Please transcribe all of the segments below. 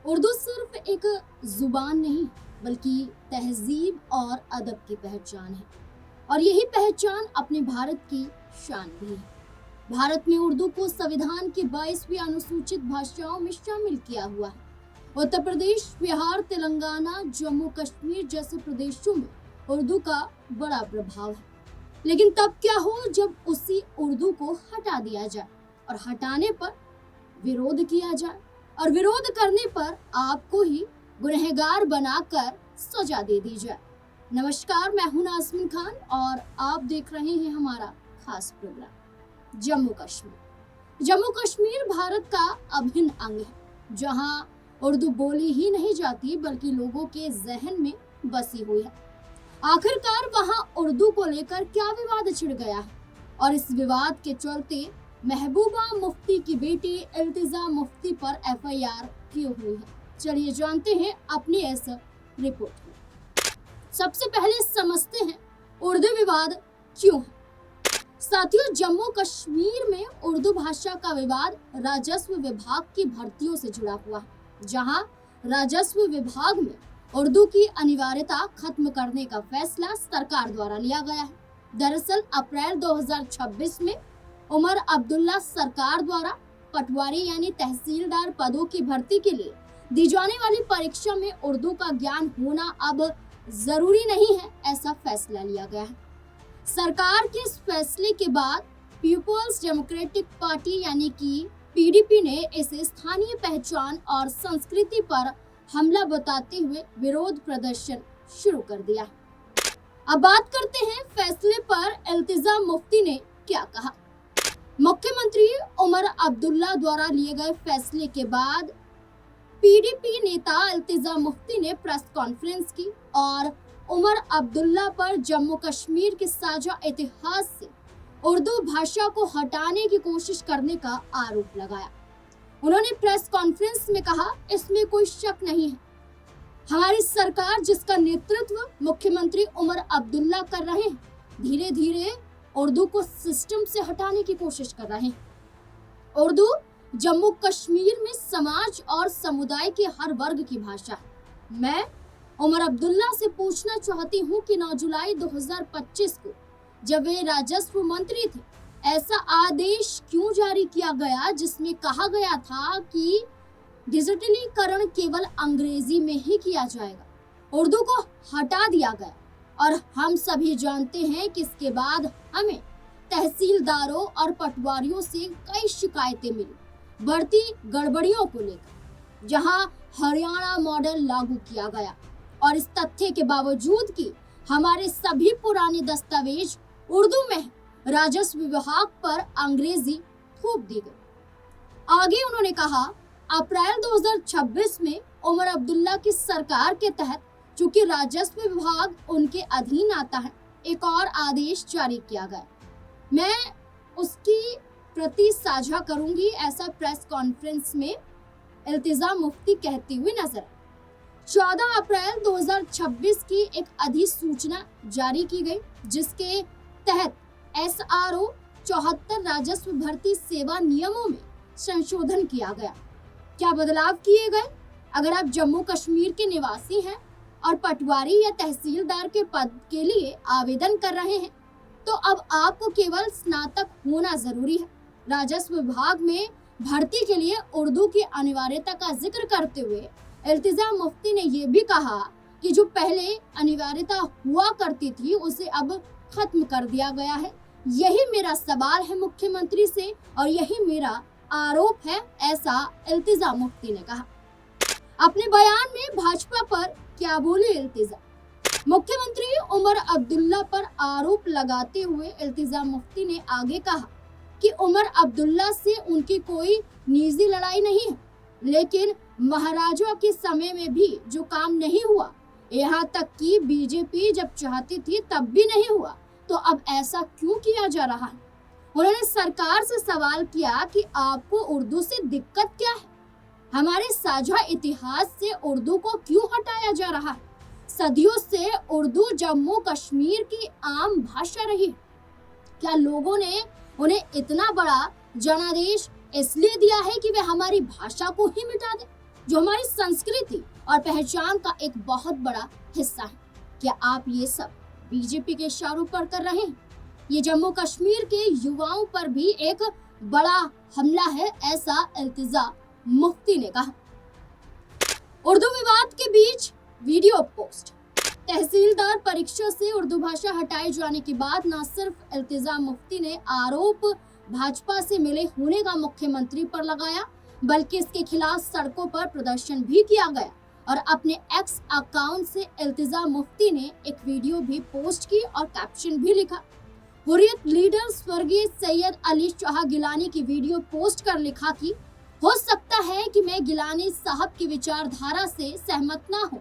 उर्दू सिर्फ एक जुबान नहीं बल्कि तहजीब और अदब की पहचान है और यही पहचान अपने भारत की शान भी है। भारत में उर्दू को संविधान की 22वीं अनुसूचित भाषाओं में शामिल किया हुआ है। उत्तर प्रदेश, बिहार, तेलंगाना, जम्मू कश्मीर जैसे प्रदेशों में उर्दू का बड़ा प्रभाव है। लेकिन तब क्या हो जब उसी उर्दू को हटा दिया जाए और हटाने पर विरोध किया जाए और विरोध करने पर आपको ही गुनहगार बनाकर सजा दे दी जाए। नमस्कार, मैं हूं नाज़मीन खान और आप देख रहे हैं हमारा खास प्रोग्राम जम्मू कश्मीर। जम्मू कश्मीर भारत का अभिन्न अंग है, जहां उर्दू बोली ही नहीं जाती बल्कि लोगों के जहन में बसी हुई है। आखिरकार वहां उर्दू को लेकर क्या विवाद छिड़ गया है और इस विवाद के चलते महबूबा मुफ्ती की बेटी इल्तिजा मुफ्ती पर एफआईआर क्यों हुई है, चलिए जानते हैं अपनी इस रिपोर्ट में। सबसे पहले समझते हैं उर्दू विवाद क्यों है। साथियों, जम्मू कश्मीर में उर्दू भाषा का विवाद राजस्व विभाग की भर्तियों से जुड़ा हुआ है, जहां राजस्व विभाग में उर्दू की अनिवार्यता खत्म करने का फैसला सरकार द्वारा लिया गया है। दरअसल अप्रैल 2026 में उमर अब्दुल्ला सरकार द्वारा पटवारी यानी तहसीलदार पदों की भर्ती के लिए दी जाने वाली परीक्षा में उर्दू का ज्ञान होना अब जरूरी नहीं है, ऐसा फैसला लिया गया है। सरकार के इस फैसले के बाद पीपुल्स डेमोक्रेटिक पार्टी यानी कि पीडीपी ने इसे स्थानीय पहचान और संस्कृति पर हमला बताते हुए विरोध प्रदर्शन शुरू कर दिया है। अब बात करते हैं फैसले पर इल्तिजा मुफ्ती ने क्या कहा। मुख्यमंत्री उमर अब्दुल्ला द्वारा लिए गए फैसले के बाद पीडीपी नेता इल्तिजा मुफ्ती ने प्रेस कॉन्फ्रेंस की और उमर अब्दुल्ला पर जम्मू कश्मीर के साझा इतिहास से उर्दू भाषा को हटाने की कोशिश करने का आरोप लगाया। उन्होंने प्रेस कॉन्फ्रेंस में कहा, इसमें कोई शक नहीं है, हमारी सरकार जिसका नेतृत्व मुख्यमंत्री उमर अब्दुल्ला कर रहे हैं, धीरे धीरे उर्दू को सिस्टम से हटाने की कोशिश कर रहे हैं। उर्दू जम्मू कश्मीर में समाज और समुदाय के हर वर्ग की भाषा है। मैं उमर अब्दुल्ला से पूछना चाहती हूँ कि 9 जुलाई 2025 को जब वे राजस्व मंत्री थे, ऐसा आदेश क्यों जारी किया गया जिसमें कहा गया था कि डिजिटलीकरण केवल अंग्रेजी में ही किया जाएगा। उर्दू को हटा दिया गया और हम सभी जानते हैं कि इसके बाद हमें तहसीलदारों और पटवारियों से कई शिकायतें मिली बढ़ती गड़बड़ियों को लेकर, जहां हरियाणा मॉडल लागू किया गया और इस तथ्य के बावजूद कि हमारे सभी पुराने दस्तावेज उर्दू में राजस्व विभाग पर अंग्रेजी थोप दी गई। आगे उन्होंने कहा, अप्रैल 2026 में उमर अब्दुल्ला की सरकार के तहत चूंकि राजस्व विभाग उनके अधीन आता है, एक और आदेश जारी किया गया। मैं उसकी प्रति साझा करूंगी, ऐसा प्रेस कॉन्फ्रेंस में इल्तिजा मुफ्ती कहती हुई नजर। 14 अप्रैल 2026 की एक अधिसूचना जारी की गई जिसके तहत SRO 74 राजस्व भर्ती सेवा नियमों में संशोधन किया गया। क्या बदलाव किए गए? अगर आप जम्मू कश्मीर के निवासी हैं और पटवारी या तहसीलदार के पद के लिए आवेदन कर रहे हैं तो अब आपको केवल स्नातक होना जरूरी है। राजस्व विभाग में भर्ती के लिए उर्दू की अनिवार्यता का जिक्र करते हुए इल्तिजा मुफ्ती ने यह भी कहा कि जो पहले अनिवार्यता हुआ करती थी उसे अब खत्म कर दिया गया है। यही मेरा सवाल है मुख्यमंत्री से और यही मेरा आरोप है, ऐसा इल्तिजा मुफ्ती ने कहा। अपने बयान में भाजपा पर क्या बोले इल्तिजा। मुख्यमंत्री उमर अब्दुल्ला पर आरोप लगाते हुए इल्तिजा मुफ्ती ने आगे कहा कि उमर अब्दुल्ला से उनकी कोई निजी लड़ाई नहीं है, लेकिन महाराजा के समय में भी जो काम नहीं हुआ, यहाँ तक कि बीजेपी जब चाहती थी तब भी नहीं हुआ, तो अब ऐसा क्यों किया जा रहा है। उन्होंने सरकार से सवाल किया कि आपको उर्दू से दिक्कत क्या है, हमारे साझा इतिहास से उर्दू को क्यों हटाया जा रहा है। सदियों से उर्दू जम्मू कश्मीर की आम भाषा रही। क्या लोगों ने उन्हें इतना बड़ा जनादेश इसलिए दिया है कि वे हमारी भाषा को ही मिटा दें? जो हमारी संस्कृति और पहचान का एक बहुत बड़ा हिस्सा है। क्या आप ये सब बीजेपी के इशारों पर कर रहे हैं? ये जम्मू कश्मीर के युवाओं पर भी एक बड़ा हमला है, ऐसा इल्तिजा मुफ्ती ने कहा। उर्दू विवाद के बीच वीडियो पोस्ट। तहसीलदार परीक्षा से उर्दू भाषा हटाए जाने के बाद न सिर्फ इल्तिजा मुफ्ती ने आरोप भाजपा से मिले होने का मुख्यमंत्री पर लगाया, बल्कि इसके खिलाफ सड़कों पर प्रदर्शन भी किया गया और अपने एक्स अकाउंट से इल्तिजा मुफ्ती ने एक वीडियो भी पोस्ट की और कैप्शन भी लिखा। हुर्रियत लीडर स्वर्गीय सैयद अली शाह गिलानी की वीडियो पोस्ट कर लिखा कि हो सकता है कि मैं गिलानी साहब की विचारधारा से सहमत ना हूं,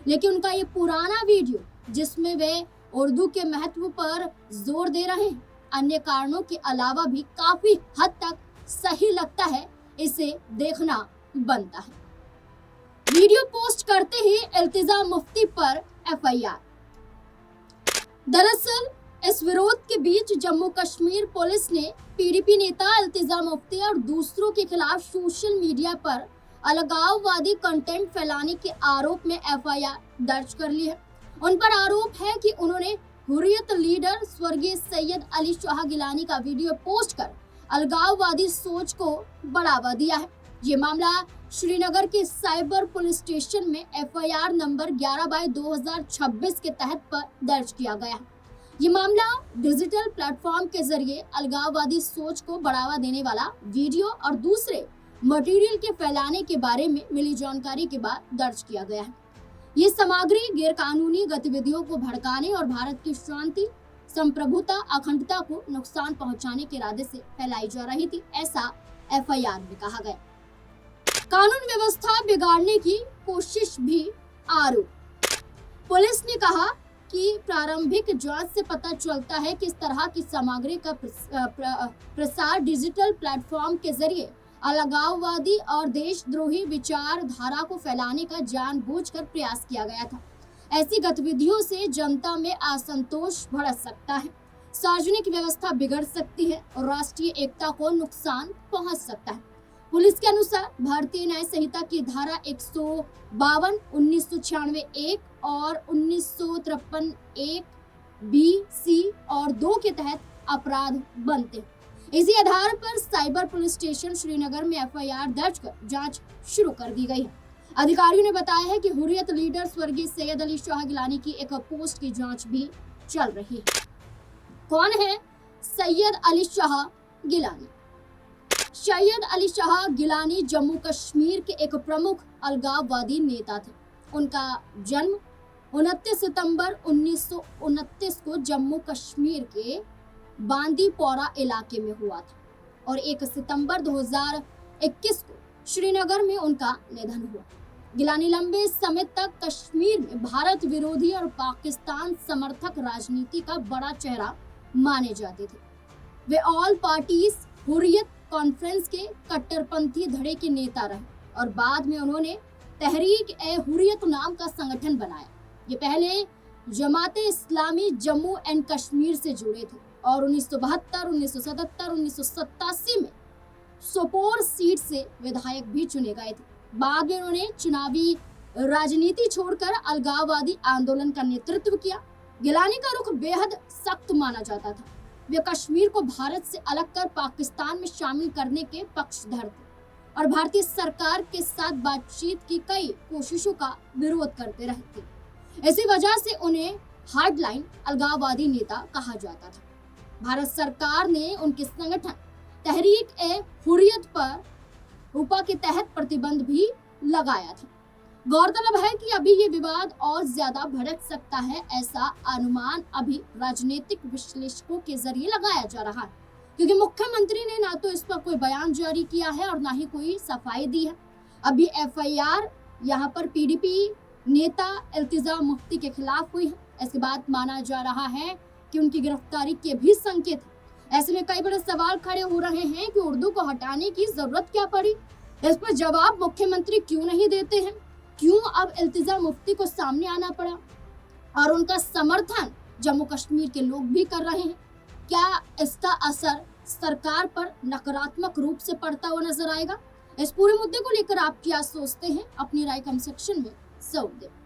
लेकिन उनका ये पुराना वीडियो जिसमें वे उर्दू के महत्व पर जोर दे रहे हैं, अन्य कारणों के अलावा भी काफी हद तक सही लगता है, इसे देखना बनता है। वीडियो पोस्ट करते ही इल्तिजा मुफ्ती पर एफआईआर। दरअसल इस विरोध के बीच जम्मू कश्मीर पुलिस ने पीडीपी नेता इल्तिजा मुफ्ती और दूसरों के खिलाफ सोशल मीडिया पर अलगाववादी कंटेंट फैलाने के आरोप में एफआईआर दर्ज कर ली है। उन पर आरोप है कि उन्होंने हुर्रियत लीडर स्वर्गीय सैयद अली शाह गिलानी का वीडियो पोस्ट कर अलगाववादी सोच को बढ़ावा दिया है। ये मामला श्रीनगर के साइबर पुलिस स्टेशन में एफआईआर नंबर 11/2026 के तहत पर दर्ज किया गया है। ये मामला डिजिटल प्लेटफॉर्म के जरिए अलगाववादी सोच को बढ़ावा देने वाला वीडियो और दूसरे मटेरियल के फैलाने के बारे में मिली जानकारी के बाद दर्ज किया गया है। ये सामग्री गैरकानूनी गतिविधियों को भड़काने और भारत की शांति, संप्रभुता, अखंडता को नुकसान पहुंचाने के इरादे से फैलाई जा रही थी, ऐसा एफआईआर में कहा गया। कानून व्यवस्था बिगाड़ने की कोशिश भी आरोप। पुलिस ने कहा कि प्रारंभिक जांच से पता चलता है कि इस तरह की सामग्री का प्रसार डिजिटल प्लेटफॉर्म के जरिए अलगाववादी और देशद्रोही विचारधारा को फैलाने का जानबूझकर प्रयास किया गया था। ऐसी गतिविधियों से जनता में असंतोष भड़क सकता है, सार्वजनिक व्यवस्था बिगड़ सकती है और राष्ट्रीय एकता को नुकसान पहुंच सकता है। पुलिस के अनुसार भारतीय न्याय संहिता की धारा 152, 1996 1 और 1953 1 बी, सी और 2 के तहत अपराध बनते हैं। इसी आधार पर साइबर पुलिस स्टेशन श्रीनगर में एफआईआर दर्ज कर जांच शुरू कर दी गई है। अधिकारियों ने बताया है कि हुर्रियत लीडर स्वर्गीय सैयद अली शाह गिलानी की एक पोस्ट की जांच भी चल रही है। कौन है सैयद अली शाह गिलानी? सैयद अली शाह गिलानी जम्मू कश्मीर के एक प्रमुख अलगाववादी नेता थे। उनका जन्म 29 सितंबर 1929 को जम्मू कश्मीर के बांदीपोरा इलाके में हुआ था और 1 सितंबर 2021 को श्रीनगर में उनका निधन हुआ। गिलानी लंबे समय तक कश्मीर में भारत विरोधी और पाकिस्तान समर्थक राजनीति का बड़ा चेहरा माने जाते थे। वे ऑल पार्टीज हुर्रियत कॉन्फ्रेंस के कट्टरपंथी धड़े के नेता रहे और बाद में उन्होंने तहरीक ए हुर्रियत नाम का संगठन बनाया। ये पहले जमाते इस्लामी जम्मू एंड कश्मीर से जुड़े थे और 1972, 1977, 1987 में सोपोर सीट से विधायक भी चुने गए थे। बाद में उन्होंने चुनावी राजनीति छोड़कर अलगाववादी आंदोलन का नेतृत्व किया। गिलानी का रुख बेहद सख्त माना जाता था। वे कश्मीर को भारत से अलग कर पाकिस्तान में शामिल करने के पक्षधर थे और भारतीय सरकार के साथ बातचीत की कई कोशिशों का विरोध करते रहे थे। इसी वजह से उन्हें हार्डलाइन अलगाववादी नेता कहा जाता था। भारत सरकार ने उनके संगठन तहरीक ए हुर्रियत पर रूपा के तहत प्रतिबंध भी लगाया था। गौरतलब है कि अभी ये विवाद और ज्यादा भड़क सकता है, ऐसा अनुमान अभी राजनीतिक विश्लेषकों के जरिए लगाया जा रहा है, क्योंकि मुख्यमंत्री ने ना तो इस पर कोई बयान जारी किया है और ना ही कोई सफाई दी है। अभी एफआईआर यहाँ पर पीडीपी नेता इल्तिजा मुफ्ती के खिलाफ हुई है। इसके बाद माना जा रहा है कि उनकी गिरफ्तारी के भी संकेत है। ऐसे में कई बड़े सवाल खड़े हो रहे हैं कि उर्दू को हटाने की जरूरत क्या पड़ी। इस पर जवाब मुख्यमंत्री क्यों नहीं देते हैं? क्यों अब इल्तिजा मुफ्ती को सामने आना पड़ा और उनका समर्थन जम्मू कश्मीर के लोग भी कर रहे हैं? क्या इसका असर सरकार पर नकारात्मक रूप से पड़ता हुआ नजर आएगा? इस पूरे मुद्दे को लेकर आप क्या सोचते हैं? अपनी राय कमेंट सेक्शन में जरूर दें।